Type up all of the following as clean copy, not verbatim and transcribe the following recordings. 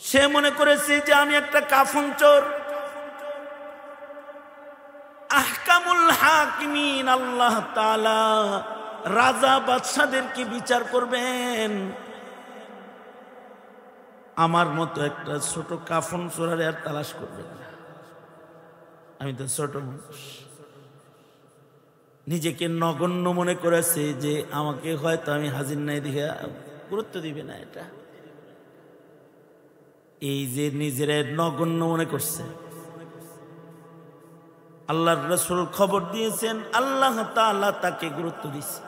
সে মনে করেছে যে আমি একটা কাফন চোর। আহকামুল হাকিমিন, আল্লাহ তাআলা রাজা বাদশাদেরকে বিচার করবেন। আমার মতো একটা ছোট কাফন চোরারে আর তালাশ করবেন না, আমি তো ছোট মানুষ। নিজেকে নগণ্য মনে করেছে যে আমাকে হয়তো আমি হাজির নাই দেখে গুরুত্ব দিবে না। এটা এই যে নিজের নগণ্য মনে করছে, আল্লাহর রাসূল খবর দিয়েছেন আল্লাহ তাআলা তাকে গুরুত্ব দিচ্ছে।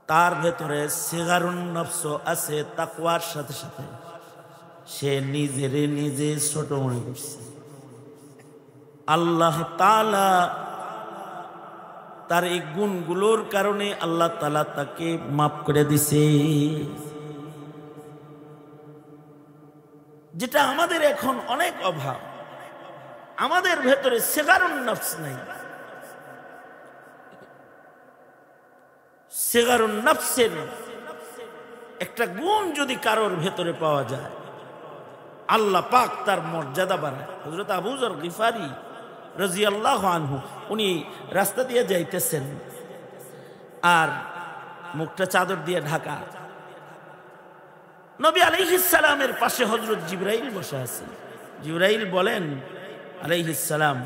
তার ভেতরে সিগারুন নফস আছে, তাকওয়ার সাথে সাথে সে নিজেরে নিজে ছোট মনে করছে। আল্লাহ তাআলা তার এই গুণগুলোর কারণে আল্লাহ তাআলা তাকে মাফ করে দিছে। যেটা আমাদের এখন অনেক অভাব, আমাদের ভেতরে সিগারুন নফস নাই। সিগারুন নফসের একটা গুণ যদি কারোর ভেতরে পাওয়া যায়, আল্লাহ পাক তার মর্যাদা বাড়ায়। হযরত আবু যর গিফারি রাদিয়াল্লাহু আনহু, উনি রাস্তা দিয়ে যাইতেছেন আর মুখটা চাদর দিয়ে ঢাকা। নবী আলাইহিস সালামের পাশে হযরত জিবরাইল বসে আছেন। জিবরাইল বলেন আলাইহিস সালাম,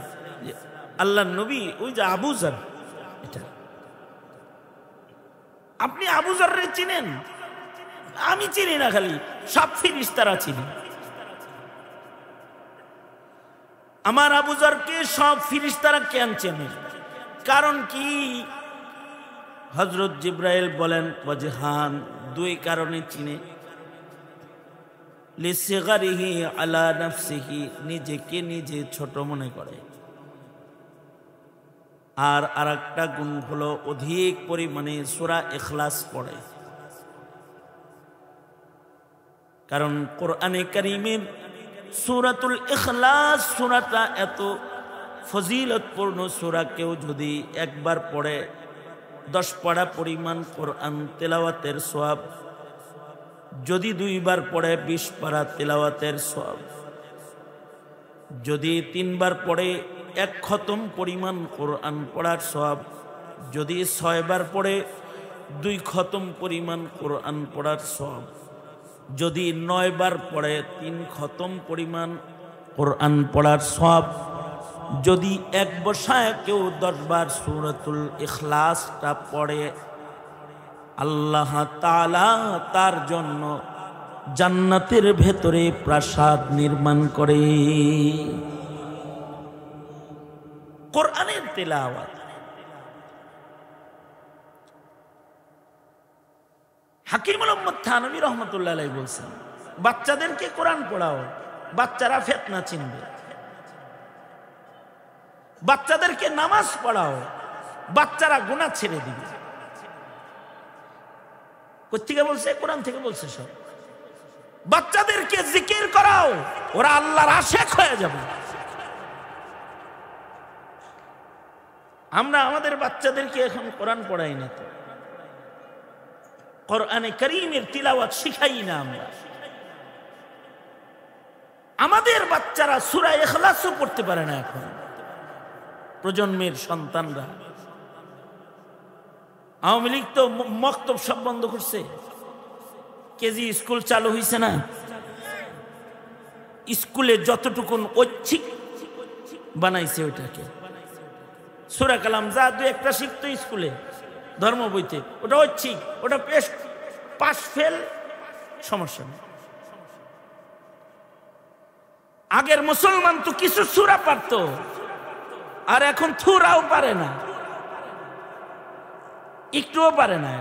আল্লাহর নবী ওই যে আবু যর, এটা আপনি আবু যররে চিনেন? আমি চিনি না, খালি সব ফেরেশতারা চিনি। আমার আবু যরকে সব ফেরেশতারা কেন চেনে? কারণ কি? হযরত জিবরাইল বলেন ওয়াজহান, দুই কারণে চিনে। লিসিগারিহি আলা নাফসিহি, নিজেকে নিজে ছোট মনে করে। আর আরেকটা গুণ হলো অধিক পরিমাণে সূরা ইখলাস পড়ে। কারণ কোরআনে কারীমের সূরাতুল ইখলাস সূরাটা এত ফজিলতপূর্ণ সূরা, কেউ যদি একবার পড়ে 10 পড়া পরিমাণ কোরআন তেলাওয়াতের সওয়াব, যদি 2 বার পড়ে 20 পারা তেলাওয়াতের সওয়াব, যদি 3 বার পড়ে 1 খতম পরিমাণ কোরআন পড়ার সওয়াব, যদি 6 বার পড়ে 2 খতম পরিমাণ কোরআন পড়ার সওয়াব, যদি 9 বার পড়ে 3 খতম পরিমাণ কোরআন পড়ার সওয়াব, যদি এক বসায় কেউ 10 বার সূরাতুল ইখলাসটা পড়ে, আল্লাহ তাআলা তার জন্য জান্নাতের ভেতরে প্রাসাদ নির্মাণ করে। কোরআনের তেলাওয়াত। হাকিমুল উম্মত থানভী রাহমাতুল্লাহ আলাইহি বলছেন, বাচ্চাদেরকে কোরআন পড়াও, বাচ্চারা ফিতনা চিনবে। বাচ্চাদেরকে নামাজ পড়াও, বাচ্চারা গুনাহ ছেড়ে দিবে। কোথেকে বলছে? কোরআন থেকে বলছে সব। বাচ্চাদেরকে জিকির করাও, ওরা আল্লাহর আশিক হয়ে যাবে। আমরা আমাদের বাচ্চাদেরকে এখন কোরআন পড়াই না, তো কোরআনে কারীমের তিলাওয়াত শিখাই না আমরা। আমাদের বাচ্চারা সূরা ইখলাসও পড়তে পারে না এখন, প্রজন্মের সন্তানরা। আওয়ামী লীগ তো মক্তব সব বন্ধ করছে, কেজি স্কুল চালু হয়েছে না। স্কুলে যতটুকুন ঐচ্ছিক বানাইছে ওইটাকে, সূরা কালাম যা 2-1টা শিখতো স্কুলে ধর্ম বইতে, ওটা ঐচ্ছিক, ওটা পাস ফেল সমস্যা নেই। আগের মুসলমান তো কিছু সূরা পারত, আর এখন থুরাও পারে না, একটুও পারে না।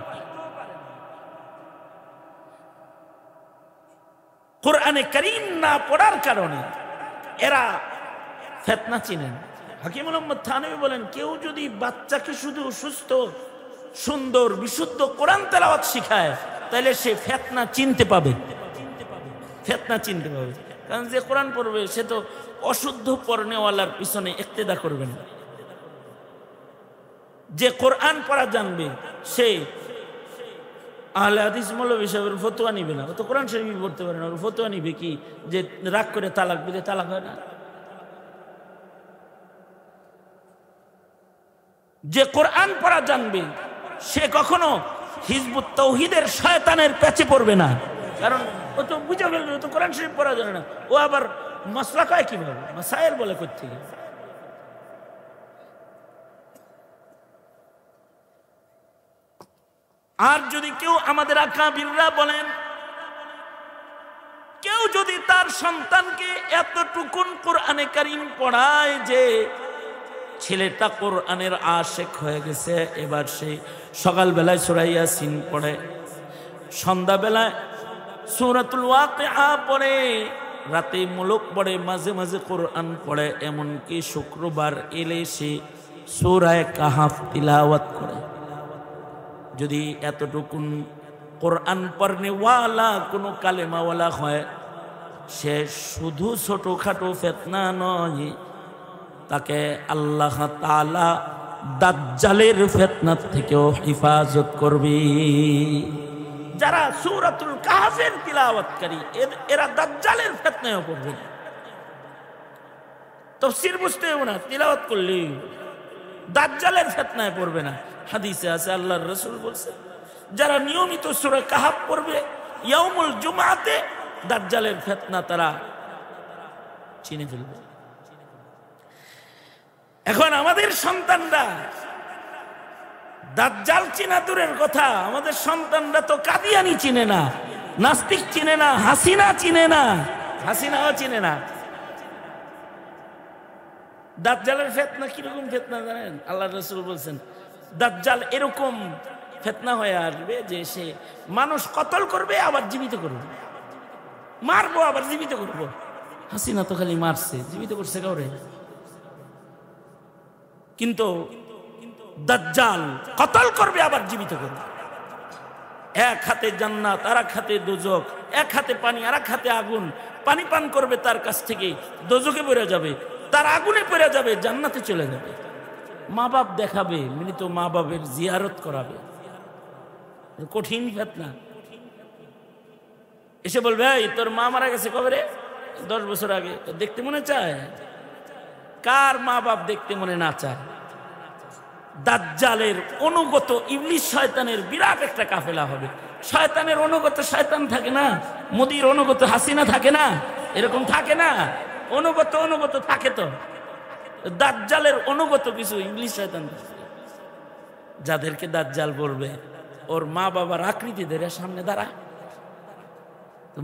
কোরআনে কারীম না পড়ার কারণে এরা ফিতনা চিনেন। হাকিমুল উম্মত থানভী বলেন, কেউ যদি বাচ্চাকে শুধু সুস্থ সুন্দর বিশুদ্ধ কোরআন তেলাওয়াত শিখায়, তাহলে সে ফিতনা চিনতে পাবে। ফিতনা চিনতে পাবে, কারণ যে কোরআন পড়বে সে তো অশুদ্ধ পড়নেওয়ালার পিছনে ইক্তেদা করবে না। যে কোরআন পড়া জানবে সে আহলে হাদিস মৌলভী সাহেবের ফতোয়া নিবে না, ও তো কোরআন শরীফ পড়তে পারে না, ওর ফতোয়া নিবে কি যে রাগ করে তালাক দিলে তালাক হয় না? যে কোরআন পড়া জানবে সে কখনো হিজবুত তাওহীদের শয়তানের প্যাচে পড়বে না, কারণ ও তো বুঝে ফেলবে ও তো কোরআন শরীফ পড়া জানে না। ও আবার মাসলা কয় কিভাবে, মাসায়েল বলে করতে। আর যদি কেউ আমাদের আকাবিররা বলেন, কেউ যদি তার সন্তানকে এতটুকুন কোরআনে কারীম পড়ায় যে ছেলেটা কোরআনের আশেক হয়ে গেছে, এবার সে সকালবেলায় সূরা ইয়াসিন পড়ে, সন্ধ্যাবেলায় সূরাতুল ওয়াকিআ পড়ে, রাতে মুলক পড়ে, মাঝে মাঝে কোরআন পড়ে, এমনকি শুক্রবার এলে সে সূরা কাহাফ তিলাওয়াত করে, যদি এতটুকুন কোরআন পড়নেওয়ালা কোনো কালেমাওয়ালা হয়, সে শুধু ছোটখাটো ফিতনা নয়, তাকে আল্লাহ তাআলা দাজ্জালের ফিতনা থেকেও হেফাজত করবে। যারা সূরাতুল কাহফের তিলাওয়াতকারী এরা দাজ্জালের ফিতনায়ও পড়বে না। তাফসীর বুঝতে হবে না, তিলাওয়াত করলেই দাজ্জালের ফিতনায় পড়বে না। হাদিসে আছে আল্লাহর রাসূল বলেছেন, যারা নিয়মিত সূরা কাহফ পড়বে ইয়াউমুল জুমআতে দাজ্জালের ফিতনা তারা চিনে ফেলবে। এখন আমাদের সন্তানরা দাজ্জাল চিনা দূরের কথা, আমাদের সন্তানরা তো কাদিয়ানি চিনে না, নাস্তিক চিনে না, হাসিনা চিনে না, হাসিনাও চিনে না। দাজ্জালের ফিতনা কিরকম ফিতনা জানেন? আল্লাহর রাসূল বলেছেন দাজ্জাল এরকম ফিতনা হয়ে আসবে যে সে মানুষ কতল করবে আবার জীবিত করবে, মারবো আবার জীবিত করবো। হাসিনা তো খালি মারছে, জীবিত করছে কাউরে? কিন্তু দাজ্জাল কতল করবে আবার জীবিত করবে। এক হাতে জান্নাত আর এক হাতে দোজখ, এক হাতে পানি আর এক হাতে আগুন। পানি পান করবে তার কাছ থেকে, দোজখে পড়ে যাবে, তার আগুনে পড়ে যাবে, জান্নাতে চলে যাবে। মা বাপ দেখাবে, মৃত মা বাপের জিয়ারত করাবে, কঠিন ফিতনা। এসে বলবে এই তোর মা মারা গেছে কবে রে? 10 বছর আগে। দেখতে মনে চায়? কার মা বাপ দেখতে মনে না চায়? দাজ্জালের অনুগত ইবলিস শয়তানের বিরাট একটা কাফেলা হবে। শয়তানের অনুগত শয়তান থাকে না, মোদির অনুগত হাসিনা থাকে না, এরকম থাকে না? অনুগত থাকে তো। দাজ্জালের অনুগত কিছু ইবলিস শয়তান, যাদেরকে দাজ্জাল বলবে ওর মা বাবার আকৃতি ধরে সামনে দাঁড়া,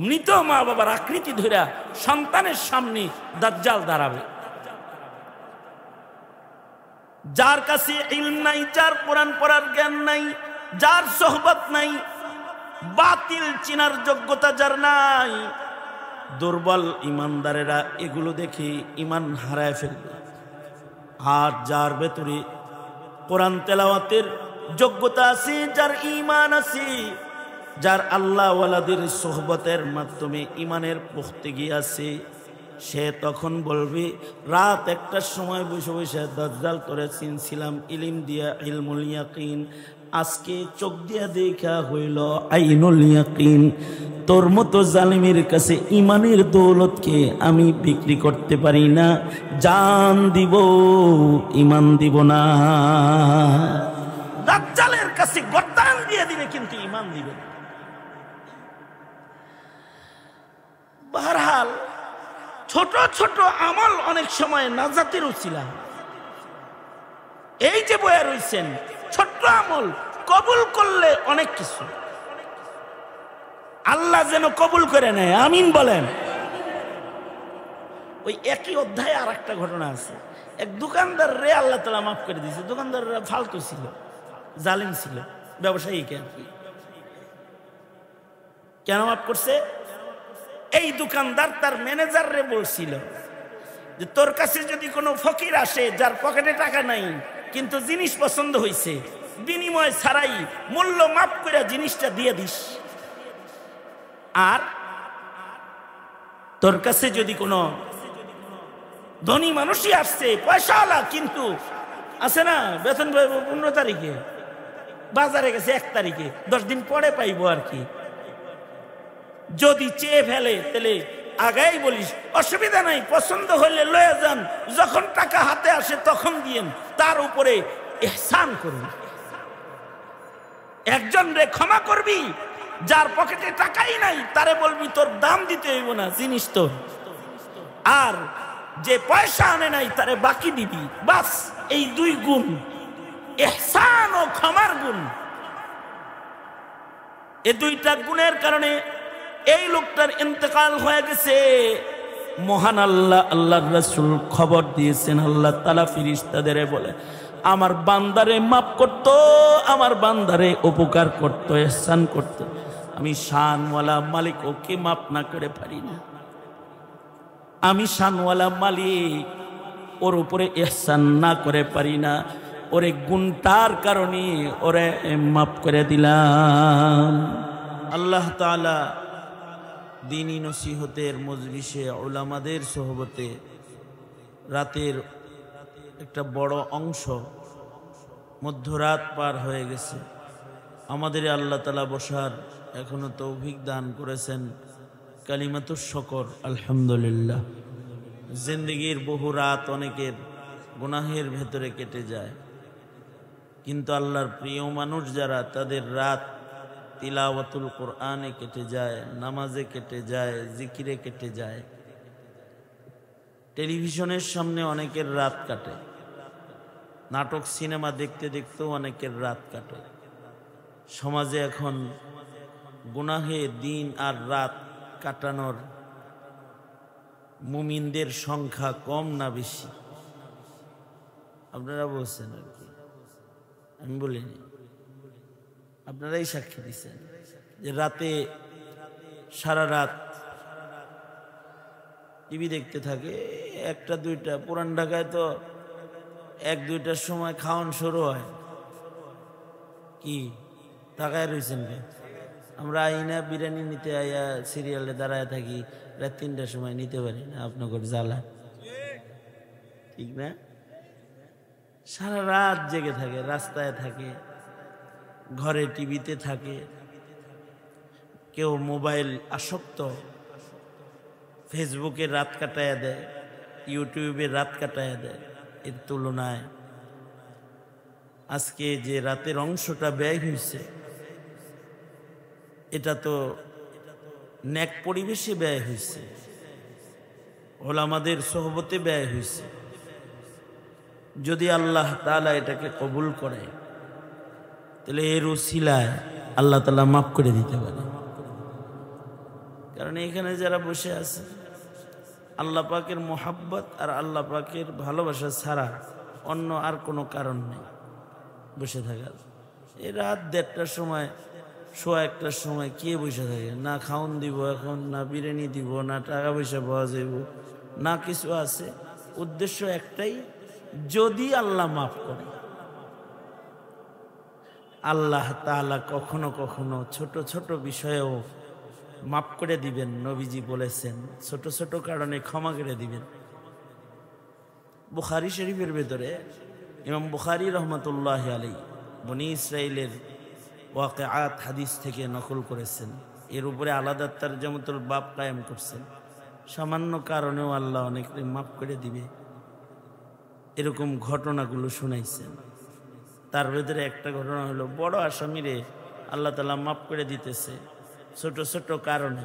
মৃত মা বাবার আকৃতি ধরে সন্তানের সামনে দাজ্জাল দাঁড়াবে। যার কাছে ইলম নাই, যার কোরআন পড়ার জ্ঞান নাই, যার সোহবত নাই, বাতিল চিনার যোগ্যতা যার নাই, দুর্বল ইমানদারেরা এগুলো দেখে ইমান হারায় ফেলবে। আর যার ভেতরে কোরআন তেলাওয়াতের যোগ্যতা আছে, যার ঈমান আছে, যার আল্লাহ ওয়ালাদের সোহবতের মাধ্যমে ঈমানের পুখতগি আছে, সে তখন বলবে রাত 1টার সময় বসে বসে দাজ্জাল তোরে চিনছিলাম ইলম দিয়া ইলমুল ইয়াকিন, আজকে চোখ দিয়া দেখা হইল আইনুল ইয়াকিন। তোর মতো জালিমের কাছে ইমানের দৌলতকে আমি বিক্রি করতে পারি না, জান দিব ইমান দিব না। দাজ্জালের কাছে গর্দান দিয়ে দিবে কিন্তু ইমান দিবে না। বহরহাল ছোট ছোট আমল অনেক সময় নাজাতের উসিলা। এই যে বয়া রইছেন, ছোট্ট আমল কবুল করলে অনেক কিছু আল্লাহ যেন কবুল করে নেয়, আমিন বলেন। ওই একই অধ্যায়ে আর একটা ঘটনা আছে। এক দোকানদার রে আল্লাহ তাআলা মাফ করে দিয়েছে। দোকানদাররা ফালতু ছিল, জালিম ছিল, ব্যবসায়ীকে আর কি। কেন মাফ করছে? এই দোকানদার তার ম্যানেজাররে বলছিল যে তোর কাছে যদি কোনো ফকির আসে যার পকেটে টাকা নাই কিন্তু জিনিস পছন্দ হয়েছে, বিনিময় ছাড়াই মূল্য মাফ করে জিনিসটা দিয়ে দিস। আর তোর কাছে যদি কোনো ধনী মানুষই আসছে, পয়সাওয়ালা, কিন্তু আছে না বেতন 15 তারিখে, বাজারে গেছে 1 তারিখে, 10 দিন পরে পাইবো আর কি। যদি চেয়ে ফেলে তাহলে আগেই বলিস অসুবিধা নাই, পছন্দ হলে লয়ে যান, যখন টাকা হাতে আসে তখন দিয়েন, তার উপরে ইহসান করবি। একজন রে ক্ষমা করবি, যার পকেটে টাকাই নাই তারে বলবি তোর দাম দিতে হইব না, জিনিস তোর। আর যে পয়সা আনে নাই তারে বাকি দিবি, বাস। এই 2 গুণ, ইহসান ও ক্ষমার গুণ, এই 2টা গুণের কারণে এই লোকটার ইন্তেকাল হয়ে গেছে। মহান আল্লাহ, আল্লাহর রাসূল খবর দিয়েছেন, আল্লাহ তাআলা ফেরেশতাদের বলে আমার বান্দারে মাফ করত, আমার বান্দারে উপকার করত, ইহসান করত, আমি শানওয়ালা মালিক ওকে মাফ না করে পারি না। আমি শানওয়ালা মালিক ওর উপরে ইহসান না করে পারি না, ওরে গুণটার কারণে ওরে মাফ করে দিলাম। আল্লাহ তাআলা দ্বীনি নসিহতের মজলিসে উলামাদের সোহবতে রাতের একটা বড় অংশ, মধ্যরাত পার হয়ে গেছে, আমাদের আল্লাহ তাআলা বসার এখনো তৌফিক দান করেছেন। কালিমাতুশ শুকর, আলহামদুলিল্লাহ। জিন্দেগীর বহু রাত অনেকের গুনাহের ভেতরে কেটে যায়, কিন্তু আল্লাহর প্রিয় মানুষ যারা, তাদের রাত তিলাওয়াতুল কোরআনে কেটে যায়, নামাজে কেটে যায়, জিকিরে কেটে যায়। টেলিভিশনের সামনে অনেকের রাত কাটে, নাটক সিনেমা দেখতে দেখতেও অনেকের রাত কাটে। সমাজে এখন গুনাহে দিন আর রাত কাটানোর মুমিনদের সংখ্যা কম না বেশি? আপনারা বলছেন আর কি, আমি বলিনি, আপনারাই সাক্ষী দিচ্ছেন যে রাতে সারা রাত টিভি দেখতে থাকে। 1টা 2টা, পুরান ঢাকায় তো 1-2টার সময় খাওয়ান শুরু হয়। কি তাকায় রয়েছেন? আমরা আইনা বিরিয়ানি নিতে আইয়া সিরিয়ালে দাঁড়ায় থাকি, রাত 3টার সময় নিতে পারি না, আপনাদের জ্বালা, ঠিক না? সারা রাত জেগে থাকে, রাস্তায় থাকে, ঘরে টিভিতে থাকে, কেউ মোবাইল আসক্ত, ফেসবুকে রাত কাটায় দেয়, ইউটিউবে রাত কাটায় দেয়। এর তুলনায় আজকে যে রাতের অংশটা ব্যয় হয়েছে, এটা তো নেক পরিবেশে ব্যয় হয়েছে, ওলামাদের সোহবতে ব্যয় হয়েছে। যদি আল্লাহ তাআলা এটাকে কবুল করে, তাহলে এর উসিলায় আল্লাহ তাআলা মাফ করে দিতে পারে। কারণ এখানে যারা বসে আছে, আল্লাহ পাকের মোহাব্বত আর আল্লাহ পাকের ভালোবাসা ছাড়া অন্য আর কোনো কারণ নেই বসে থাকার। এই রাত 1:30টার সময়, 1:15টার সময় কে বসে থাকে? না খাওন দিব এখন, না বিরিয়ানি দিব, না টাকা পয়সা পাওয়া যাইব, না কিছু আছে। উদ্দেশ্য একটাই, যদি আল্লাহ মাফ করে। আল্লাহ তাআলা কখনো কখনো ছোট ছোট বিষয়েও মাফ করে দিবেন। নবীজি বলেছেন ছোট ছোট কারণে ক্ষমা করে দিবেন। বুখারী শরীফের ভেতরে ইমাম বুখারী রহমতুল্লাহি আলাইহি বনি ইসরাইলের ওয়াকিআত হাদিস থেকে নকল করেছেন। এর উপরে আলাদা তারজামাতুল বাব কায়েম করছেন। সামান্য কারণেও আল্লাহ অনেককে মাফ করে দিবে, এরকম ঘটনাগুলো শুনাইছেন। তার ভেতরে একটা ঘটনা হলো, বড় আসামিরে আল্লাহ তাআলা মাফ করে দিতেছে ছোট ছোট কারণে।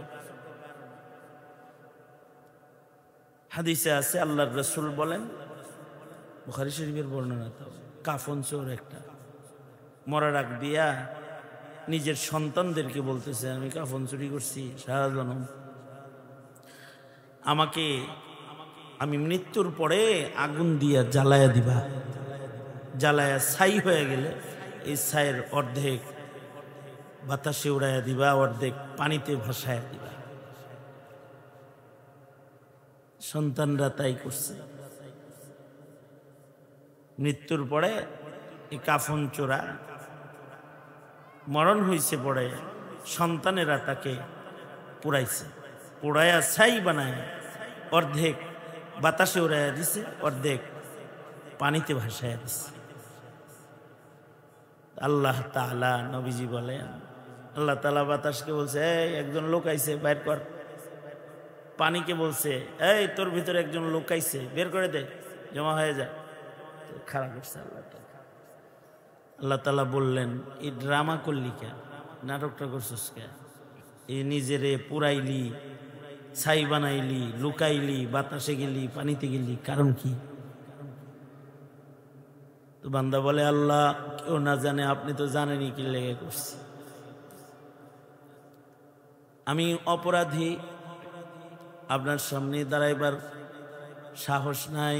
হাদিসে আছে, আল্লাহর রাসূল বলেন, বুখারী শরীফের বর্ণনা, তো কাফন চোর একটা মরার আগ দিয়া নিজের সন্তানদেরকে বলতেছে, আমি কাফন চুরি করছি সারা জনম, আমাকে আমি মৃত্যুর পরে আগুন দিয়া জ্বালায়া দিবা, জ্বালায়া ছাই হয়ে গেলে এই ছাইয়ের অর্ধেক বাতাসে উড়াইয়া দিবা, অর্ধেক পানিতে ভাসায়া দিবা। সন্তানরা তাই করছে। মৃত্যুর পরে এই কাফন চোরা মরণ হয়েছে, পরে সন্তানেরা তাকে পুড়াইছে, পুড়াইয়া ছাই বানায় অর্ধেক বাতাসে উড়াইয়া দিছে, অর্ধেক পানিতে ভাসাইয়া দিছে। আল্লাহ তাআলা নবীজি বলেন, আল্লাহ তাআলা বাতাসকে বলছে, এই একজন লোক আইছে, বের কর। পানিকে বলছে, এই তোর ভিতরে একজন লোক আইছে, বের করে দে, জমা হয়ে যায়। খারাপ করছে আল্লাহ তাআলা। আল্লাহ তাআলা বললেন, এই ড্রামা করলি কেন, নাটকটা করছিস কেন? এই নিজেরে পুরাইলি, ছাই বানাইলি, লুকাইলি, বাতাসে গেলি, পানিতে গেলি, কারণ কি? তো বান্দা বলে, আল্লাহ কেউ না জানে, আপনি তো জানেনই কি লেগে করছি। আমি অপরাধী, আপনার সামনে দাঁড়াইবার সাহস নাই,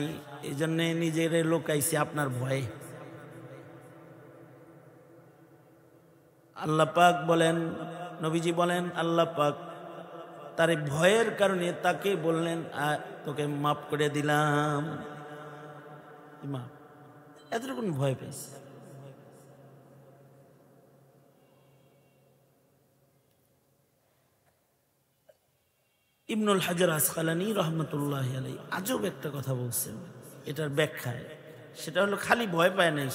এই জন্যে নিজের লোকাইছি আপনার ভয়ে। আল্লাহ পাক বলেন, নবীজি বলেন, আল্লাহ পাক তার ভয়ের কারণে তাকে বললেন, তোকে মাফ করে দিলাম। এতটুকু ভয় পেয়েছে। ইবনুল হাজার আসকালানী রহমতুল্লাহি আলাইহি আজব একটা কথা বলছেন এটার ব্যাখ্যায়। সেটা হলো, খালি ভয় পায় নাই,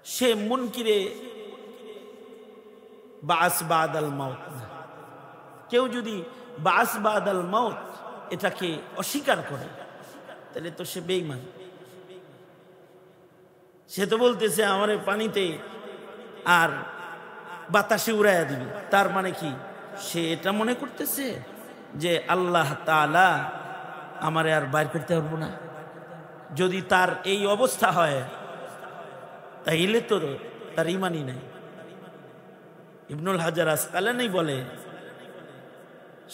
সে মুনকিরে বাস বাদাল মাউত না। কেউ যদি বাস বাদাল মাউত এটাকে অস্বীকার করে, তাহলে তো সে বেঈমান। সে তো বলতেছে আমার পানিতে আর বাতাসে উড়াইয়া দিবে, তার মানে কি? সে এটা মনে করতেছে যে আল্লাহ তাআলা আমারে আর বাইর করতে পারবো না। যদি তার এই অবস্থা হয়, তাইলে তো তার ঈমানই নাই। ইবনুল হাজার আসকালানী বলে,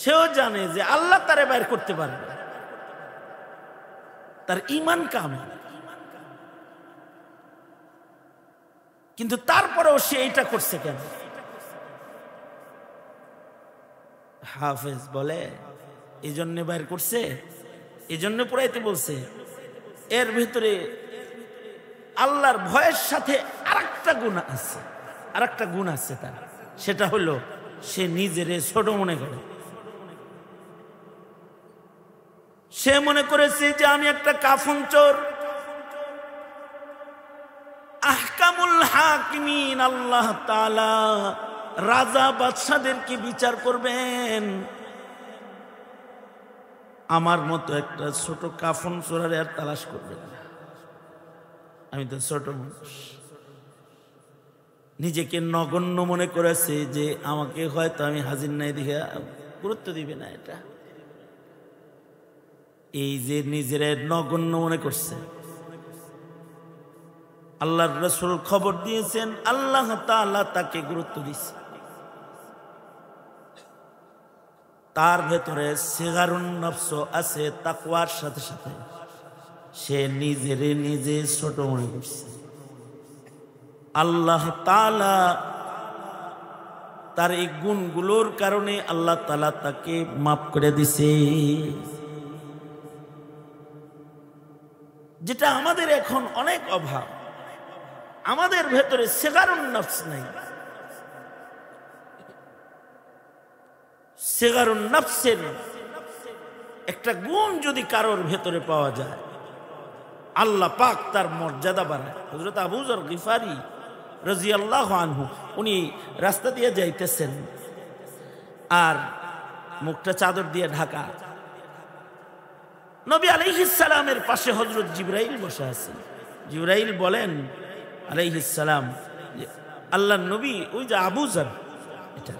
সেও জানে যে আল্লাহ তারে বাইর করতে পারবে, তার ঈমান কামেল, কিন্তু তারপরেও সে এটা করছে কেন? হাফেজ বলে, এই জন্য বাইর করছে, এই জন্য পুরাইতে বলছে। এর ভিতরে আল্লাহর ভয়ের সাথে আরেকটা গুণ আছে, আরেকটা গুণ আছে তার। সেটা হলো, সে নিজেরে ছোট মনে করে। সে মনে করেছে যে আমি একটা কাফন চোর। আহকামুল হাকিমিন, আল্লাহ তাআলা রাজা বাদশাদেরকে বিচার করবেন, আমার মতো একটা ছোট কাফন চোরারে আর তালাশ করবেন না। আমি তো ছোট মানুষ। নিজেকে নগণ্য মনে করেছে যে আমাকে হয়তো আমি হাজির নাই দেখে গুরুত্ব দিবে না। এটা এই যে নিজের নগণ্য মনে করছে, আল্লাহর রাসূল খবর দিয়েছেন আল্লাহ তাআলা তাকে গুরুত্ব দিয়েছে। তার ভেতরে সিগারুন নফস আছে, তাকওয়ার সাথে সাথে সে নিজেরে নিজে ছোট মনে করছে। আল্লাহ তাআলা তার এই গুণগুলোর কারণে আল্লাহ তাআলা তাকে মাফ করে দিছে। যেটা আমাদের এখন অনেক অভাব, আমাদের ভেতরে সিগারুন নফস নাই। সিগারুন নফসের একটা গুণ যদি কারোর ভেতরে পাওয়া যায়, আল্লাহ পাক তার মর্যাদা বাড়ায়। হযরত আবু যর গিফারি রাদিয়াল্লাহু আনহু, উনি রাস্তা দিয়ে যাইতেছেন আর মুখটা চাদর দিয়ে ঢাকা। নবী আলাইহিস সালামের পাশে হযরত জিবরাইল বসে আছেন। জিবরাইল বলেন আলাইহিস সালাম, আল্লাহর নবী, ওই যে আবু যর, এটা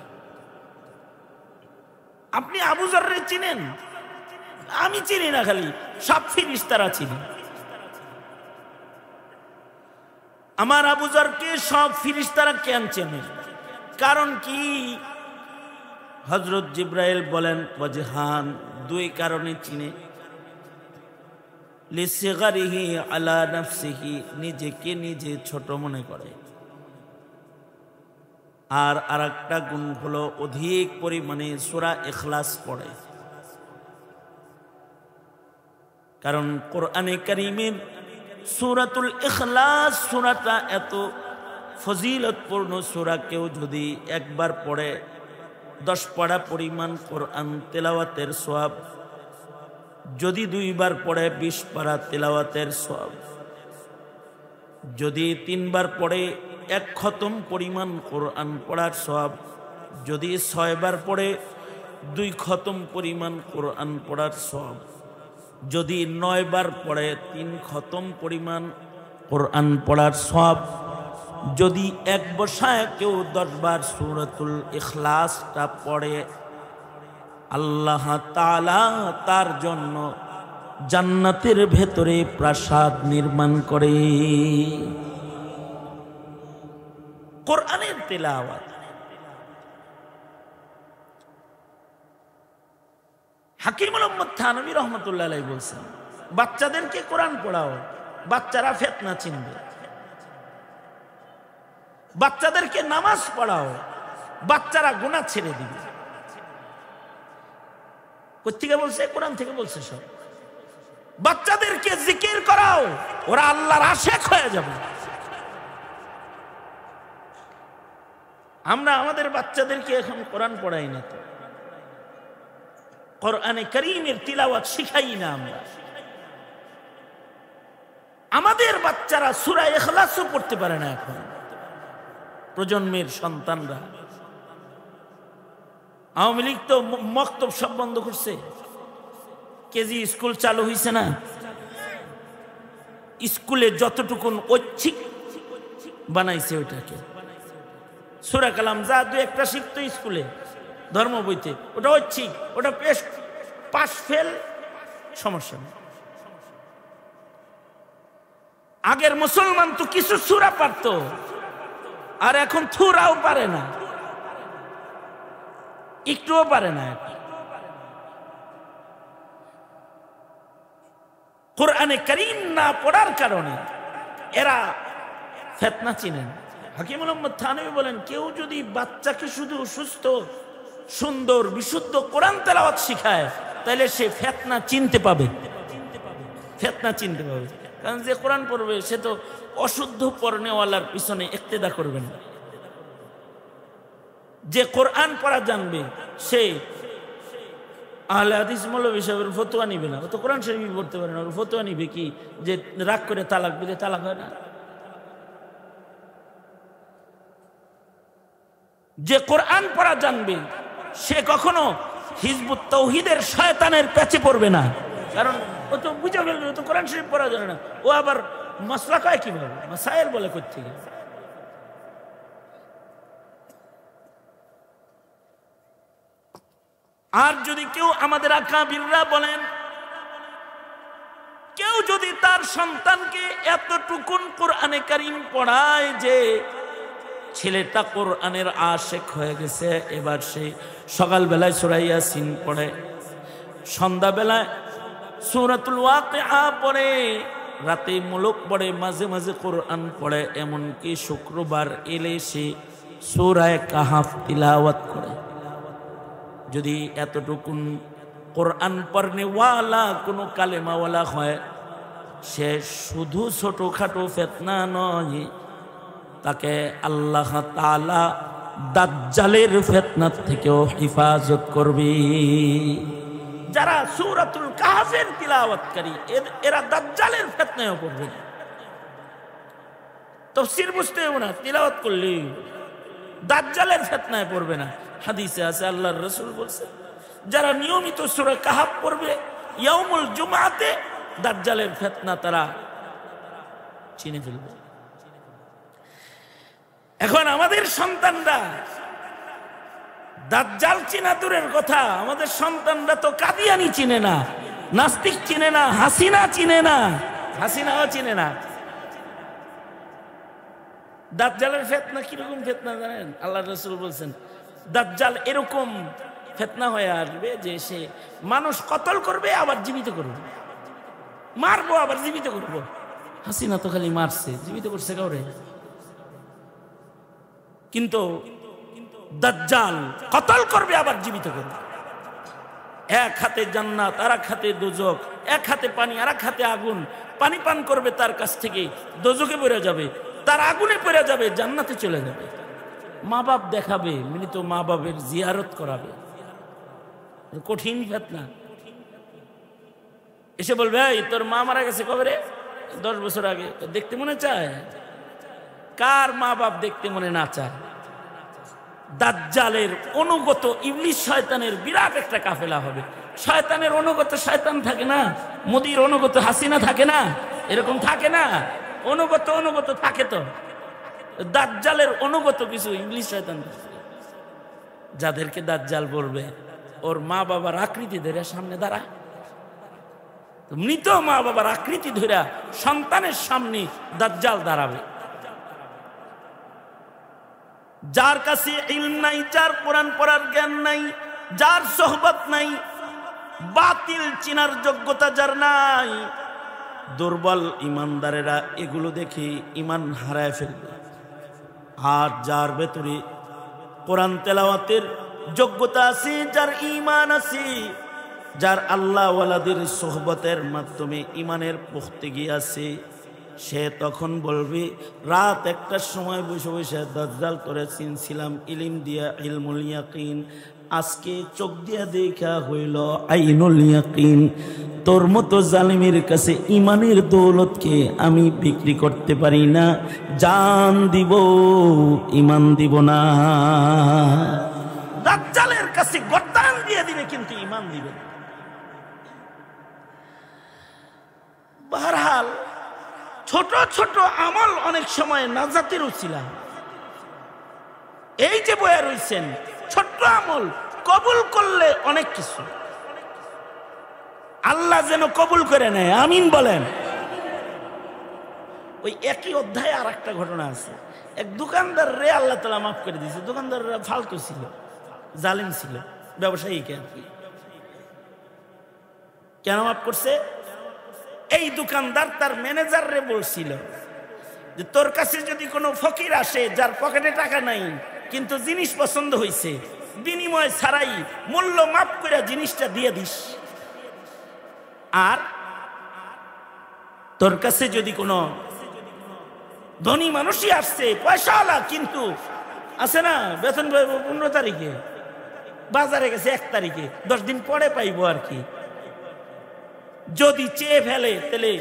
আপনি আবু যররে চিনেন? আমি চিনি না, খালি সব ফেরেশতারা চিনি। আমার আবু যরকে সব ফেরেশতারা কেন চেনে? কারণ কি? হযরত জিবরাইল বলেন, ওয়াজহান, দুই কারণে চিনে। লিসিগারিহি আলা নাফসিহি, নিজেকে নিজে ছোট মনে করে। আর আরেকটা গুণ হলো অধিক পরিমাণে সূরা ইখলাস পড়ে। কারণ কোরআনে কারীমের সূরাতুল ইখলাস সূরাটা এত ফজিলতপূর্ণ সূরা, কেউ যদি একবার পড়ে 10 পড়া পরিমাণ কোরআন তেলাওয়াতের সওয়াব, যদি 2 বার পড়ে 20 পারা তেলাওয়াতের সওয়াব, যদি 3 বার পড়ে 1 খতম পরিমাণ কোরআন পড়ার সওয়াব, যদি 6 বার পড়ে 2 খতম পরিমাণ কোরআন পড়ার সওয়াব, যদি 9 বার পড়ে 3 খতম পরিমাণ কোরআন পড়ার সওয়াব, যদি 1 বসায় কেউ 10 বার সূরাতুল ইখলাসটা পড়ে, আল্লাহ তাআলা তার জন্য জান্নাতের ভেতরে প্রাসাদ নির্মাণ করে। কোরআনের তেলাওয়াত। হাকিম মোহাম্মদ থানভী রহমতুল্লাহ আলাইহি বলছেন, বাচ্চাদেরকে কোরআন পড়াও, বাচ্চারা ফিতনা চিনবে। বাচ্চাদেরকে নামাজ পড়াও, বাচ্চারা গুনাহ ছেড়ে দিবে। কোথেকে বলছে? কোরআন থেকে বলছে সব। বাচ্চাদেরকে জিকির করাও, ওরা আল্লাহর আশিক হয়ে যাবে। আমরা আমাদের বাচ্চাদেরকে এখন কোরআন পড়াই না, তো কোরআনে কারীমের তিলাওয়াত শিখাই না আমরা। আমাদের বাচ্চারা সূরা ইখলাসও পড়তে পারে না এখন, প্রজন্মের সন্তানরা। আওয়ামী লীগ তো মক্তব সব বন্ধ করছে, কেজি স্কুল চালু হয়েছে না। স্কুলে যতটুকুন ঐচ্ছিক বানাইছে ওইটাকে, সূরা কালাম যা 2-1টা শিখতো স্কুলে ধর্ম বইতে, ওটা ঐচ্ছিক, ওটা পাস ফেল সমস্যা নেই। আগের মুসলমান তো কিছু সূরা পারতো, আর এখন থুরাও পারে না, একটুও পারে না। কোরআনে কারীম না পড়ার কারণে এরা ফিতনা চিনেন। হাকিম মোহাম্মদ থানভী বলেন, কেউ যদি বাচ্চাকে শুধু সুস্থ সুন্দর বিশুদ্ধ কোরআন তেলাওয়াত শিখায়, তাহলে সে ফিতনা চিনতে পাবে। ফিতনা চিনতে পাবে, কারণ যে কোরআন পড়বে সে তো অশুদ্ধ পড়নেওয়ালার পিছনে ইক্তেদা করবে না। যে কোরআন পড়া জানবে সে আহলে হাদিস মৌলভী সাহেবের ফতোয়া নিবে না, ও তো কোরআন শরীফ পড়তে পারে না, ওর ফতোয়া নিবে কি যে রাগ করে তালাক দিলে তালাক হয় না। যে কোরআন পড়া জানবে সে কখনো হিজবুত তাওহীদের শয়তানের পেছে পড়বে না, কারণ ও তো বুঝে ফেলবে, ও তো কোরআন শরীফ পড়া জানে না। ও আবার মাসলা কয় কিভাবে, মাসায়েল বলে করতে গেলে। আর যদি কেউ আমাদের আকাবিররা বলেন, কেউ যদি তার সন্তানকে এতটুকুন কোরআনে কারীম পড়ায় যে ছেলেটা কোরআনের আশিক হয়ে গেছে, এবার সে সকালবেলায় সূরা ইয়াসিন পড়ে, সন্ধ্যাবেলায় সূরাতুল ওয়াকিআ পড়ে, রাতে মুলক পড়ে, মাঝে মাঝে কোরআন পড়ে, এমনকি শুক্রবার এলে সে সূরা কাহাফ তিলাওয়াত করে। যদি এতটুকুন কোরআন পড়নেওয়ালা কোনো কালেমাওয়ালা হয়, সে শুধু ছোটখাটো ফিতনা নয়, তাকে আল্লাহ তাআলা দাজ্জালের ফিতনা থেকেও হেফাজত করবে। যারা সূরাতুল কাহফের তিলাওয়াতকারী এরা দাজ্জালের ফিতনায়ও পড়বে না। তাফসীর বুঝতে হবে না, তিলাওয়াত করলেই দাজ্জালের ফিতনায় পড়বে না। হাদিসে আছে, আল্লাহর রাসূল বলেছেন, যারা নিয়মিত সূরা কাহফ পড়বে ইয়াউমুল জুমআতে, দাজ্জালের ফিতনা তারা চিনে ফেলবে। এখন আমাদের সন্তানরা দাজ্জাল চিনা দূরের কথা, আমাদের সন্তানরা তো কাদিয়ানি চিনে না, নাস্তিক চিনে না, হাসিনা চিনে না, হাসিনাও চিনে না। দাজ্জালের ফিতনা কিরকম ফিতনা জানেন? আল্লাহর রাসূল বলছেন, দাজ্জাল এরকম ফিতনা হয়ে আসবে যে সে মানুষ কতল করবে আবার জীবিত করবে, মারবো আবার জীবিত করবো। হাসিনা তো খালি মারছে, জীবিত করছে কাউরে? কিন্তু দাজ্জাল কতল করবে আবার জীবিত করবে। এক হাতে জান্নাত আর এক হাতে দোজখ, এক হাতে পানি আর এক হাতে আগুন। পানি পান করবে তার কাছ থেকে, দোজখে পড়ে যাবে, তার আগুনে পড়ে যাবে, জান্নাতে চলে যাবে। মা বাপ দেখাবে, মৃত মা বাপের জিয়ারত করাবে। কঠিন ফিতনা। এসে বলবে, এই তোর মা মারা গেছে কবে রে? 10 বছর আগে। দেখতে মনে চায়? কার মা বাপ দেখতে মনে না চায়? দাজ্জালের অনুগত ইবলিস শয়তানের বিরাট একটা কাফেলা হবে। শয়তানের অনুগত শয়তান থাকে না, মোদির অনুগত হাসিনা থাকে না, এরকম থাকে না? অনুগত থাকে। তো দাজ্জালের অনুগত কিছু ইবলিস শয়তান যাদেরকে দাজ্জাল বলবে, ওর মা বাবার আকৃতি ধরে সামনে দাঁড়া, মৃত মা বাবার আকৃতি ধরে সন্তানের সামনে দাজ্জাল দাঁড়াবে। যার কাছে ইলম নাই, যার কোরআন পড়ার জ্ঞান নাই, যার সোহবত নাই, বাতিল চিনার যোগ্যতা যার নাই, দুর্বল ইমানদারেরা এগুলো দেখে ইমান হারায় ফেলবে। আর যার ভেতরে কোরআন তেলাওয়াতের যোগ্যতা আছে, যার ঈমান আছে, যার আল্লাহ ওয়ালাদের সোহবতের মাধ্যমে ইমানের পুখতেগি আছে, সে তখন বলবে, রাত 1টার সময় বসে বসে দাজ্জাল তোরে চিনছিলাম ইলম দিয়া ইলমুল ইয়াকিন, আজকে চোখ দিয়া দেখা হইল আইনুল ইয়াকিন। তোর মতো জালিমের কাছে ইমানের দৌলতকে আমি বিক্রি করতে পারি না, জান দিব ইমান দিব না। দাজ্জালের কাছে গর্দান দিয়ে দিবে কিন্তু ইমান দিবে না। বহরহাল ছোট ছোট আমল অনেক সময় নাজাতের উছিলা। এই যে বয়া রইছেন, ছোট্ট আমল কবুল করলে অনেক কিছু আল্লাহ যেন কবুল করে নেয়, আমিন বলেন। ওই একই অধ্যায়ে আর একটা ঘটনা আছে। এক দোকানদার রে আল্লাহ তাআলা মাফ করে দিয়েছে। দোকানদাররা ফালতু ছিল, জালিম ছিল, ব্যবসায়ীকে আর কি। কেন মাফ করছে? এই দোকানদার তার ম্যানেজার রে বলছিল যে তোর কাছে যদি কোনো ফকির আসে যার পকেটে টাকা নাই কিন্তু জিনিস পছন্দ হয়েছে, বিনিময় ছাড়াই মূল্য মাপ করে জিনিসটা দিয়ে দিস। আর তোর কাছে যদি কোনো ধনী মানুষই আসছে, পয়সাওয়ালা, কিন্তু আছে না বেতন পাইব 15 তারিখে, বাজারে গেছে 1 তারিখে, 10 দিন পরে পাইবো আর কি, যদি চেয়ে ফেলে তাহলে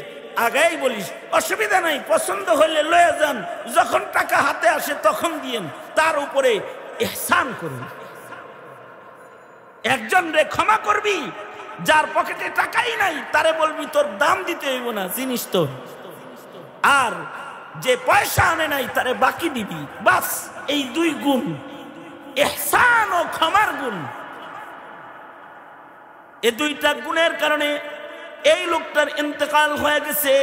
আগাই বলিস অসুবিধা নাই, পছন্দ হলে লয়ে যান, যখন টাকা হাতে আসে তখন দিয়েন, তার উপরে ইহসান করবি। একজন রে ক্ষমা করবি, যার পকেটে টাকাই নাই তারে বলবি তোর দাম দিতে হইব না, জিনিস তো। আর যে পয়সা আনে নাই তারে বাকি দিবি, বাস। এই 2 গুণ, ইহসান ও ক্ষমার গুণ, এই 2টা গুণের কারণে এই লোকটার ইন্তেকাল হয়ে গেছে।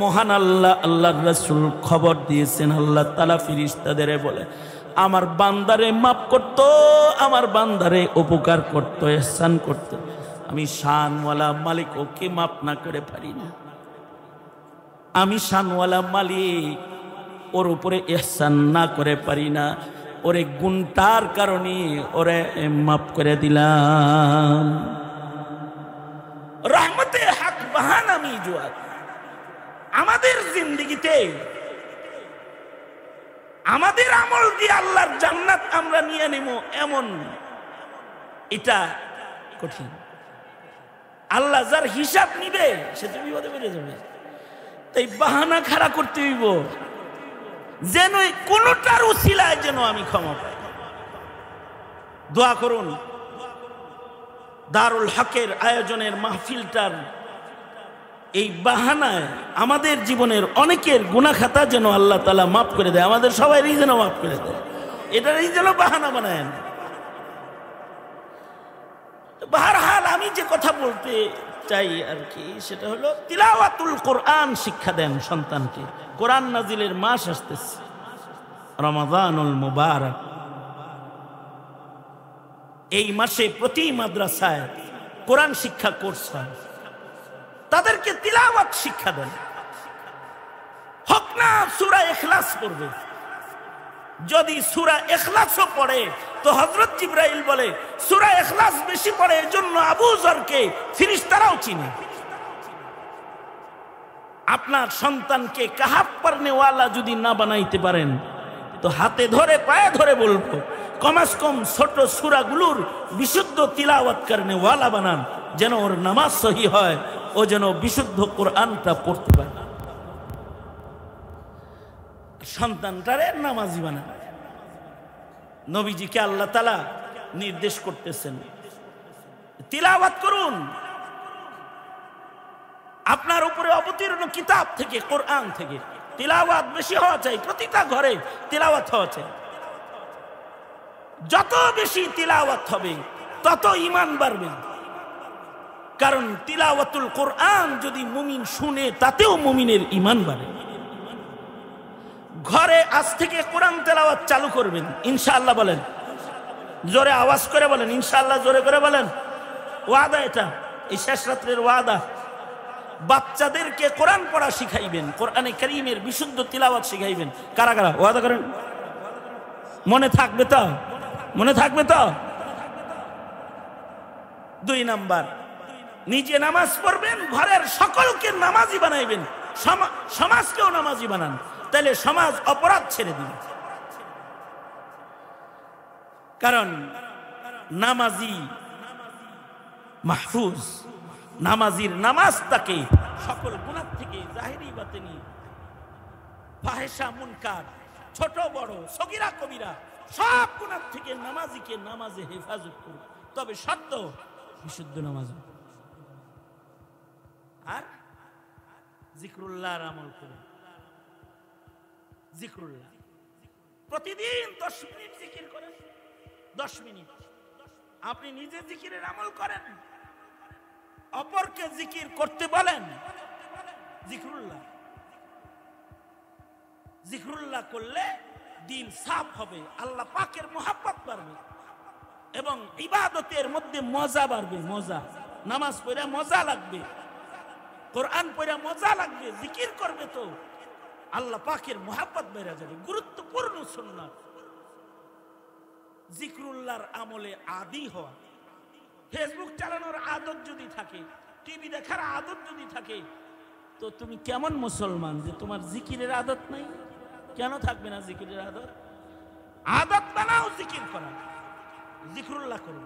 মহান আল্লাহ, আল্লাহর রাসূল খবর দিয়েছেন, আল্লাহ তাআলা ফেরেশতাদের বলে আমার বান্দারে মাফ করতো, আমার বান্দারে উপকার করতো, ইহসান করতো। আমি শানওয়ালা মালিক, ওকে মাফ না করে পারি না। আমি শানওয়ালা মালিক, ওর উপরে ইহসান না করে পারি না। ওরে গুণটার কারণে ওরে মাফ করে দিলাম। রহমতে হক বাহানা মিজুয়াত। আমাদের জিন্দেগিতে আমাদের আমল দিয়ে আল্লাহর জান্নাত আমরা নিয়ে নেব, এমন এটা কঠিন। আল্লাহ যার হিসাব নিবে সে তো বিপদে পড়ে যাবে। তাই বাহানা খাড়া করতে হইব যেন কোনটার উসিলায় যেন আমি ক্ষমা পাই। দোয়া করুন দারুল হকের আয়োজনের মাহফিলটার এই বাহানায় আমাদের জীবনের অনেকের গুনাহ খাতা যেন আল্লাহ তাআলা মাফ করে দেয়, আমাদের সবাইরই যেন মাফ করে দেয়, এটারই যেন বাহানা বানায় না। বহরহাল আমি যে কথা বলতে চাই আর কি, সেটা হলো তিলাওয়াতুল কোরআন শিক্ষা দেন সন্তানকে। কোরআন নাজিলের মাস আসতেছে, রমাদানুল মুবারক। এই মাসে প্রতি মাদ্রাসায় কোরআন শিক্ষা কোর্স হয়, তাদেরকে তিলাওয়াত শিক্ষা দেন। হক না সূরা ইখলাস পড়বে, যদি সূরা ইখলাসও পড়ে তো হযরত জিবরাইল বলে সূরা ইখলাস বেশি পড়ে, এজন্য আবু যরকে ফেরেশতারাও চিনে। আপনার সন্তানকে কাহাব পড়নেওয়ালা যদি না বানাইতে পারেন তো হাতে ধরে পায়ে ধরে বলবো কমাস কম ছোট সূরাগুলোর বিশুদ্ধ তিলাওয়াত করনেওয়ালা বানান, যেন ওর নামাজ সহি হয়, ও যেন বিশুদ্ধ কোরআনটা পড়তে পারে। সন্তানটারে নামাজি বানান। নবীজিকে আল্লাহ তাআলা নির্দেশ করতেছেন, তিলাওয়াত করুন। আপনার উপরে অবতীর্ণ কিতাব থেকে, কোরআন থেকে তিলাওয়াত বেশি হওয়া চাই। প্রতিটা ঘরে তিলাওয়াত হওয়া চাই। যত বেশি তিলাওয়াত হবে তত ঈমান বাড়বে। কারণ তিলাওয়াতুল কোরআন যদি মুমিন শুনে তাতেও মুমিনের ঈমান বাড়ে। ঘরে আজ থেকে কোরআন তেলাওয়াত চালু করবেন ইনশাআল্লাহ। বলেন জোরে, আওয়াজ করে বলেন ইনশাআল্লাহ, জোরে করে বলেন। ওয়াদা, এটা এই শেষ রাত্রের ওয়াদা। বাচ্চাদেরকে কোরআন পড়া শিখাইবেন, কোরআনে কারীমের বিশুদ্ধ তিলাওয়াত শিখাইবেন। কারা কারা ওয়াদা করেন? মনে থাকবে তো? মনে থাকবে তো? 2 নাম্বার, নিজে নামাজ পড়বেন, ঘরের সকলকে নামাজি বানাইবেন, সমাজকেও নামাজি বানান। তাহলে সমাজ অপরাধ ছেড়ে দিবে। কারণ নামাজি মাহফুজ, নামাজির নামাজ তাকে সকল গুনাহ থেকে, জাহিরি বাতিনি, ফাহেশা মুনকার, ছোট বড়, সগীরা কবিরা সব গুনাহ থেকে নামাজিকে নামাজে হেফাজত করবে। তবে শর্ত বিশুদ্ধ নামাজ। আর জিকরুল্লাহর আমল করুন। জিকরুল্লাহ প্রতিদিন 10 মিনিট জিকির করেন। 10 মিনিট আপনি নিজে জিকিরের আমল করেন, অপরকে জিকির করতে বলেন। জিকরুল্লাহ, জিকরুল্লাহ করলে দিল সাফ হবে, আল্লাহ পাকের মোহাব্বত বাড়বে এবং ইবাদতের মধ্যে মজা বাড়বে। মজা, নামাজ পড়া মজা লাগবে, কোরআন পড়া মজা লাগবে। জিকির করবে তো আল্লাহ পাকের মোহাব্বত বেড়ে যাবে। গুরুত্বপূর্ণ সুন্নাত জিকরুল্লাহর আমলে আদি হওয়া। ফেসবুক চালানোর আদত যদি থাকে, টিভি দেখার আদত যদি থাকে, তো তুমি কেমন মুসলমান যে তোমার জিকিরের আদত নাই? কেন থাকবে না জিকিরের আদত? আদত বানাও জিকির করা, জিকরুল্লাহ করো।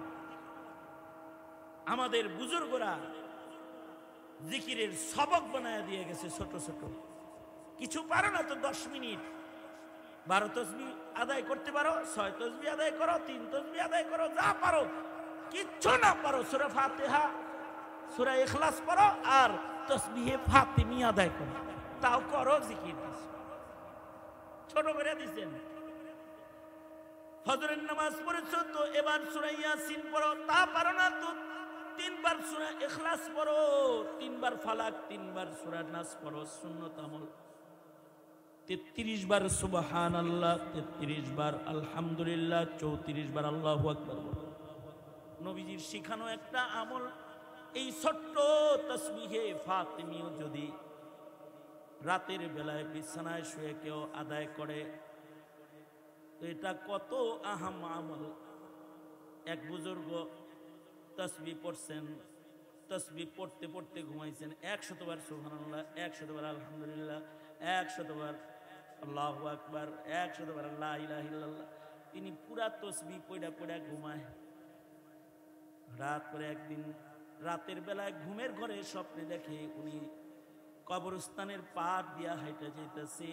আমাদের বুজুর্গরা জিকিরের সবক বানায় দিয়ে গেছে ছোট ছোট। কিছু পারো না তো 10 মিনিট 12 তসবিহ আদায় করতে পারো, 6 তসবিহ আদায় করো, 3 তসবিহ আদায় করো, যা পারো। কিচ্ছু না পারো, সূরা ফাতিহা, সূরা ইখলাস পড়ো আর তসবিহে ফাতিমি আদায় করো, তাও করো জিকির। ছোট করে দিয়েছেন। ফজরের নামাজ পড়েছো তো এবার সূরা ইয়াসিন পড়ো, তা পারো না তো 3 বার সূরা ইখলাস পড়ো, 3 বার ফালাক, 3 বার সূরা নাস পড়ো। সুন্নত আমল 33 বার সুবহানাল্লাহ, 33 বার আলহামদুলিল্লাহ, 34 বার আল্লাহু আকবার। নবীজির শিখানো একটা আমল। এই ছোট্ট তাসবিহে ফাতিমিও যদি রাতের বেলায় বিছানায় শুয়ে কেউ আদায় করে তো এটা কত আহাম আমল। এক বুজুর্গ তাসবিহ পড়ছেন, তাসবিহ পড়তে পড়তে ঘুমাইছেন। 100 বার সুবহানাল্লাহ, 100 বার আলহামদুলিল্লাহ, 100 বার আল্লাহু আকবার, 100 বার লা ইলাহা ইল্লাল্লাহ। তিনি পুরা তাসবিহ পড়া পড়া ঘুমায়। রাত করে একদিন রাতের বেলায় ঘুমের ঘরে স্বপ্নে দেখে উনি কবরস্থানের পার দিয়া হাইটা যাইতেছে।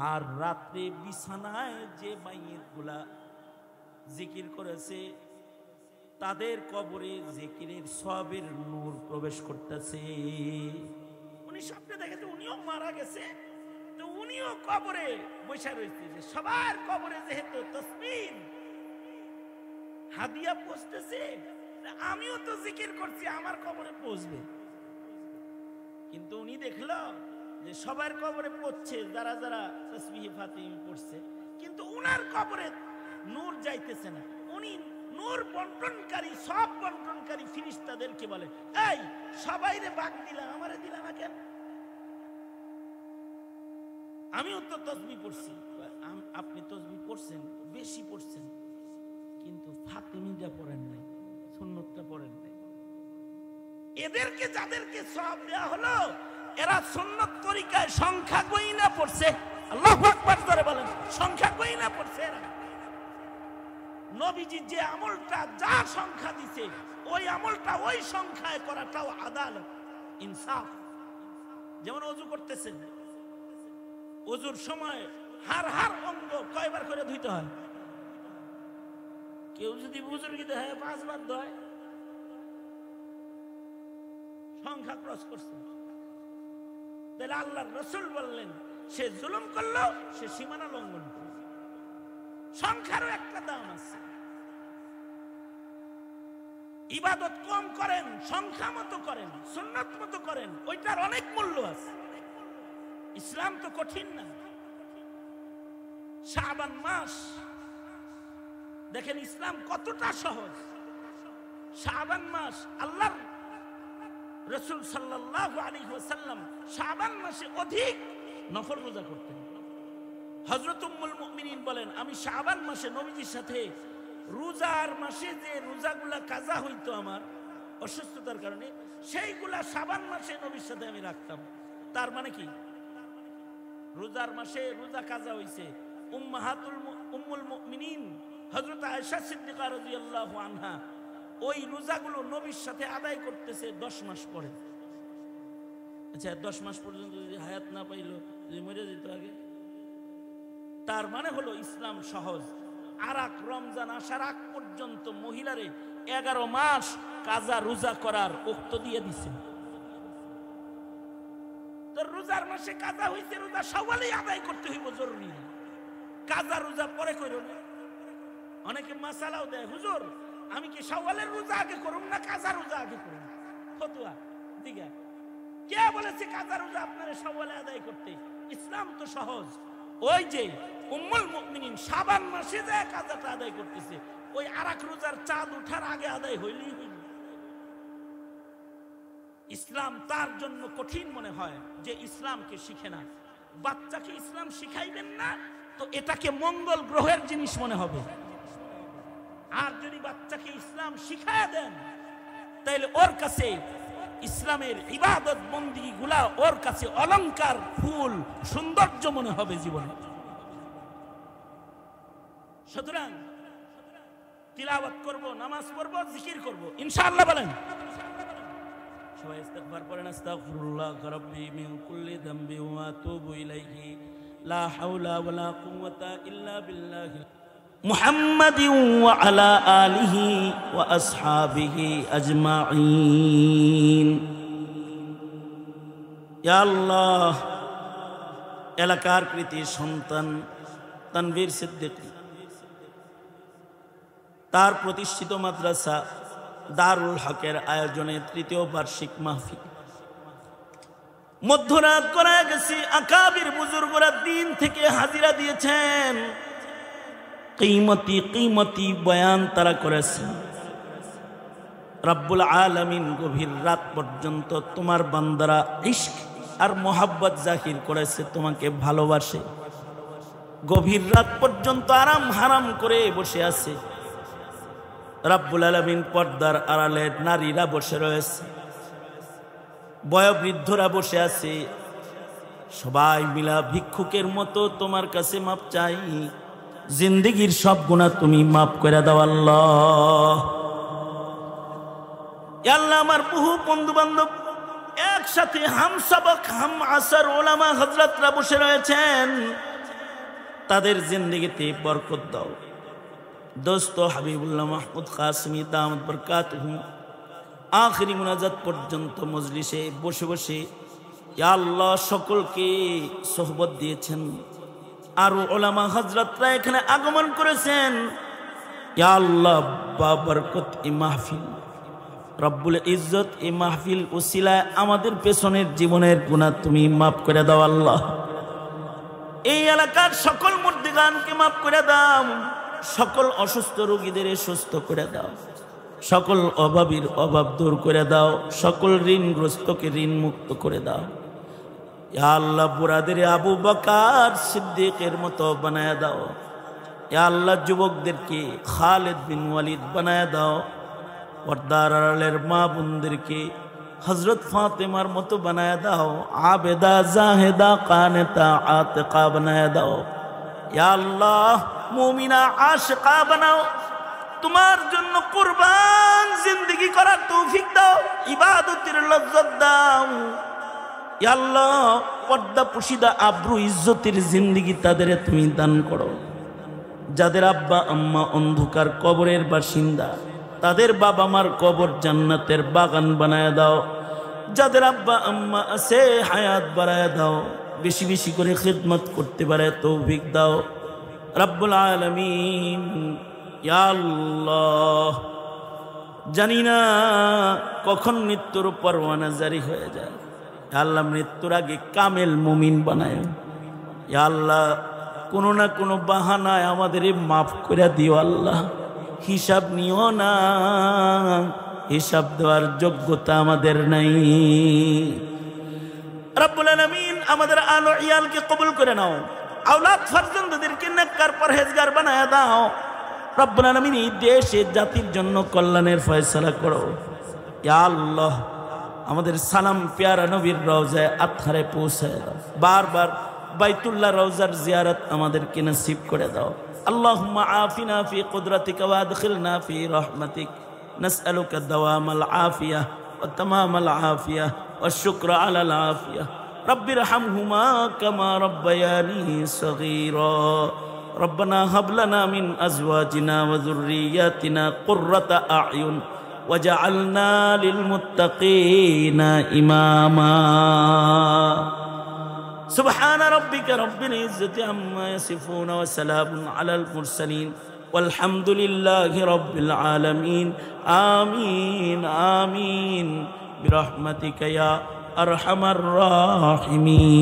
আর রাত্রে বিছানায় যে মাইয়েত গুলা জিকির করেছে তাদের কবরে জিকিরের সবের নূর প্রবেশ করতেছে। উনি স্বপ্নে দেখেছে উনিও মারা গেছে, তো উনিও কবরে বসে রয়েছে। সবার কবরে যেহেতু তাসবিহ হাদিয়া পৌঁছতেছে, আমিও তো জিকির করছি, আমার কবরে পৌঁছবে। কিন্তু উনি দেখলো যে সবার কবরে পৌঁছছে যারা যারা তাসবিহে ফাতিমি পড়ছে, কিন্তু উনার কবরে নূর যাইতেছে না। উনি নূর বন্টনকারী, সব বন্টনকারী ফেরেশতাদেরকে বলে, এই সবাইরে ভাগ দিলা, আমারে দিলা না কেন? আমিও তো তাসবিহ পড়ছি। আপনি তাসবিহ পড়ছেন, বেশি পড়ছেন, কিন্তু ফাতিমিটা পড়েন নাই, সুন্নতটা পড়েন নাই। এদেরকে যাদেরকে সওয়াব দেয়া হলো এরা সুন্নত তরিকায় সংখ্যা গণনা পড়ছে। আল্লাহু আকবার করে বলেন, সংখ্যা গণনা পড়ছে এরা। নবীজি যে আমলটা যা সংখ্যা দিছে ওই আমলটা ওই সংখ্যায় করাটাও আদালত, ইনসাফ। যেমন ওযু করতেছেন, ওযুর সময় হার অঙ্গ কয়বার করে ধুইতে হয়? কেউ যদি বুজুর্গি দেয় 5 বার ধয়, সংখ্যা ক্রস করছে। তাহলে আল্লাহর রাসূল বললেন সে জুলুম করলো, সে সীমানা লঙ্ঘন করলো। সংখ্যারও একটা দাম আছে। ইবাদত কম করেন, সংখ্যা মতো করেন, সুন্নাত মতো করেন, ওইটার অনেক মূল্য আছে। ইসলাম তো কঠিন না। শাবান মাস দেখেন ইসলাম কতটা সহজ। শাবান মাস আল্লাহর রাসূল সাল্লাল্লাহু আলাইহি ওয়াসাল্লাম শাবান মাসে অধিক নফল রোজা করতেন। হযরত উম্মুল মুমিনিন বলেন, আমি শাবান মাসে নবীজির সাথে রোজার মাসে যে রোজাগুলা কাজা হইতো আমার অসুস্থতার কারণে, সেইগুলা শাবান মাসে নবীর সাথে আমি রাখতাম। তার মানে কি? রোজার মাসে রোজা কাজা হইছে। উম্মুল মুমিনিন হযরত আয়েশা সিদ্দিকা রাদিয়াল্লাহু আনহা ওই রোজাগুলো নবীর সাথে আদায় করতেছে 10 মাস পরে। আচ্ছা, 10 মাস পর্যন্ত যদি হায়াত না পাইলো, যদি মরে যেত আগে। তার মানে হলো ইসলাম সহজ। আরাক রমজান আসার আগ পর্যন্ত মহিলারে 11 মাস কাজা রোজা করার উক্ত দিয়ে দিছে। তো রোজার মাসে কাজা হইছে, রোজা শাওয়ালেই আদায় করতে হইব, জরুরি না। কাজা রোজা পরে কইরো না। অনেকে মাসালাও দেয়, হুজুর আমি কি শাওয়ালের রোজা আগে করুম না কাজা রোজা আগে করুম? ফতোয়া দিগা কে বলেছে কাজা রোজা আপনারে শাওয়ালে আদায় করতে? ইসলাম তো সহজ। ওই যে উম্মুল মুমিনিন শাবান মাসে যে কাজাটা আদায় করতেছে, ওই আরাক রোজার চাঁদ ওঠার আগে আদায় হইলেই হইল। ইসলাম তার জন্য কঠিন মনে হয় যে ইসলামকে শিখে না। বাচ্চাকে ইসলাম শিখাইবেন না তো এটাকে মঙ্গল গ্রহের জিনিস মনে হবে। আর যদি বাচ্চাকে ইসলাম শিখায়া দেন তাহলে ওর কাছে ইসলামের ইবাদত বন্দেগী গুলা ওর কাছে অলংকার, ফুল, সৌন্দর্য মনে হবে জীবনে। সুতরাং তিলাওয়াত করব, নামাজ পড়ব, জিকির করব, ইনশাআল্লাহ। বলেন সবাই ইস্তিগফার করেন। আস্তাগফিরুল্লাহ রাব্বি মিন কুল্লি যামবি ওয়া আতুবু ইলাইহি লা হাওলা ওয়ালা কুওয়াতা ইল্লা বিল্লাহ মুহাম্মাদিন ওয়া আলা আলিহি ওয়া আসহাবিহি আজমাইন। ইয়া আল্লাহ, এলাকার কৃতি সন্তান তানভীর সিদ্দিক তার প্রতিষ্ঠিত মাদ্রাসা দারুল হকের আয়োজনে ৩য় বার্ষিক মাহফিল মধ্যরাত করা গেছে। আকাবির বুজুর্গরা দিন থেকে হাজিরা দিয়েছেন, কিমতি বয়ান তারা করেছেন। রব্বুল আলামিন গভীর রাত পর্যন্ত তোমার বান্দারা ইশক আর মোহাব্বত জাহির করেছে, তোমাকে ভালোবাসে। গভীর রাত পর্যন্ত আরাম হারাম করে বসে আছে। রব্বুল আলামিন পর্দার আড়ালে নারীরা বসে রয়েছে, বয়োবৃদ্ধরা বসে আছে। সবাই মিলা ভিক্ষুকের মতো তোমার কাছে মাপ চাই। জিন্দেগীর সব গুনাহ তুমি মাফ করে দাও আল্লাহ। আল্লাহ, আমার বহু বন্ধু বান্ধব একসাথে হামসাবক হাম আসর ওলামা হযরতরা বসে রয়েছেন, তাদের জিন্দেগিতে বরকত দাও। দোস্ত হাবিবুল্লাহ মাহমুদ কাসমি দামত বরকাতুহু আখিরি মুনাজাত পর্যন্ত মজলিসে বসে বসে ইয়া আল্লাহ সকলকে সোহবত দিয়েছেন। আরো ওলামা হযরতরা এখানে আগমন করেছেন। ইয়া আল্লাহ বাবরকত এই মাহফিল, রব্বুল ইজ্জত এই মাহফিল উসিলায় আমাদের পেছনের জীবনের গুনাহ তুমি মাফ করে দাও আল্লাহ। এই এলাকার সকল মুর্দিগানকে মাফ করে দাও, সকল অসুস্থ রোগীদের সুস্থ করে দাও, সকল অভাবীর অভাব দূর করে দাও, সকল ঋণগ্রস্তকে ঋণ মুক্ত করে দাও। ইয়া আল্লাহ, বুড়াদের আবু বকর সিদ্দিকের মতো বানায় দাও। ইয়া আল্লাহ, যুবকদেরকে খালিদ বিন ওয়ালিদ বানায় দাও। পর্দার আড়ালের মা বোনদেরকে হযরত ফাতেমার মতো বানায় দাও। আবেদা, জাহেদা, কানেতা, আতিকা বানায় দাও। ইয়া আল্লাহ, মুমিনা আশিকা বানাও। তোমার জন্য কুরবান জিন্দেগি করার তৌফিক দাও, ইবাদতের লজ্জত দাও। ইয়া আল্লাহ, পর্দা পুশিদা আব্রু ইজ্জতের জিন্দেগি তাদের তুমি দান করো। যাদের আব্বা আম্মা অন্ধকার কবরের বাসিন্দা, তাদের বাবা মার কবর জান্নাতের বাগান বানায় দাও। যাদের আব্বা আম্মা আছে হায়াত বাড়ায় দাও, বেশি বেশি করে খিদমত করতে পারে তৌফিক দাও রব্বুল আলামিন। ইয়া আল্লাহ, জানি না কখন মৃত্যুর পরওয়ানা জারি হয়ে যায়। ইয়া আল্লাহ, মৃত্যুর আগে কামেল মুমিন বানায়। ইয়া আল্লাহ, কোনো না কোনো বাহানায় আমাদের মাফ করে দিও আল্লাহ। হিসাব নিও না, হিসাব দেওয়ার যোগ্যতা আমাদের নাই। রব্বুল আলামিন, আমাদের আলো ইয়ালকে কবুল করে নাও। আওলাদ ফারজান্দাদেরকে নেককার পরহেজগার বানায়া দাও। রব্বুল আলামিন, এই দেশে জাতির জন্য কল্যাণের ফয়সালা করো। ইয়া আল্লাহ, আমাদের সালাম প্যারা নবীর রওজায় আতহারে পৌঁছায় দাও। বারবার বাইতুল্লাহ রওজার জিয়ারত আমাদেরকে নসিব করে দাও। আল্লাহুম্মা আফিনা ফি কুদরাতিকা ওয়া আদখিলনা ফি রাহমাতিক। নাসআলুকা দাওয়ামাল আফিয়া ওয়া তামামাল আফিয়া ওয়া শুকরা আলাল আফিয়া। রব্বিরহামহুমা কামা রাব্বায়ানি সগীরা। রব্বানা হাব লানা মিন আজওয়াজিনা ওয়া যুররিয়াতিনা কুররাতা আ'য়ুন ওয়াজআলনা লিল মুত্তাকিনা ইমামা। سبحان ربك رب العزة عما يصفون وسلام على المرسلين والحمد لله رب العالمين آمين آمين برحمتك يا أرحم الراحمين.